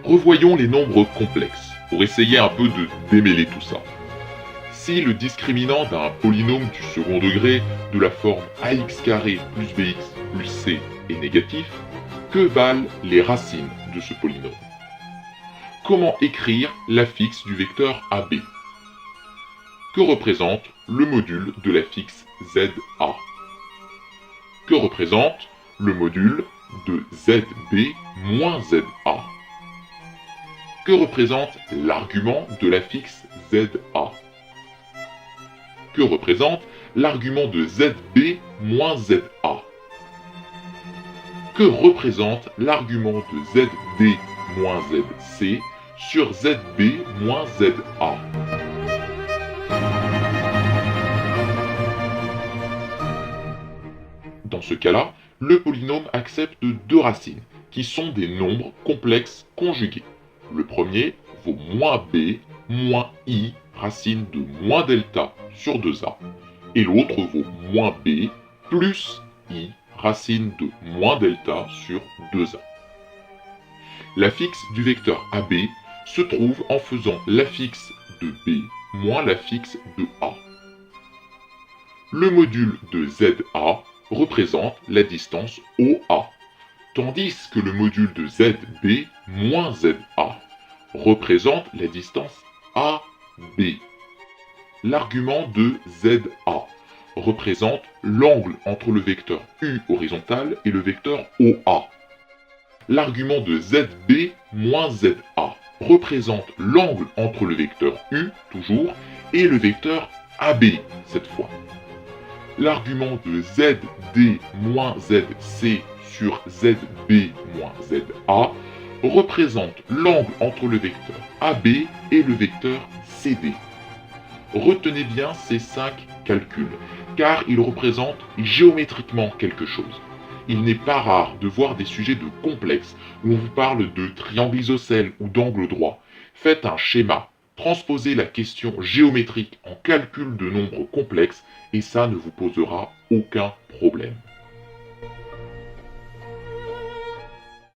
Revoyons les nombres complexes, pour essayer un peu de démêler tout ça. Si le discriminant d'un polynôme du second degré de la forme ax carré plus bx plus c est négatif, que valent les racines de ce polynôme? Comment écrire l'affixe du vecteur AB? Que représente le module de l'affixe ZA? Que représente le module de ZB moins ZA? Que représente l'argument de l'affixe ZA? Que représente l'argument de ZB moins ZA? Que représente l'argument de ZD moins ZC sur ZB moins ZA? Dans ce cas-là, le polynôme accepte deux racines, qui sont des nombres complexes conjugués. Le premier vaut moins b moins i racine de moins delta sur 2a, et l'autre vaut moins b plus i racine de moins delta sur 2a. L'affixe du vecteur AB se trouve en faisant l'affixe de B moins l'affixe de A. Le module de ZA représente la distance OA, tandis que le module de ZB moins ZA représente la distance AB. L'argument de ZA représente l'angle entre le vecteur U horizontal et le vecteur OA. L'argument de ZB moins ZA représente l'angle entre le vecteur U, toujours, et le vecteur AB, cette fois. L'argument de ZD moins ZC sur ZB moins ZA représente l'angle entre le vecteur AB et le vecteur CD. Retenez bien ces 5 calculs, car ils représentent géométriquement quelque chose. Il n'est pas rare de voir des sujets de complexes où on vous parle de triangle isocèle ou d'angle droit. Faites un schéma, transposez la question géométrique en calcul de nombres complexes et ça ne vous posera aucun problème.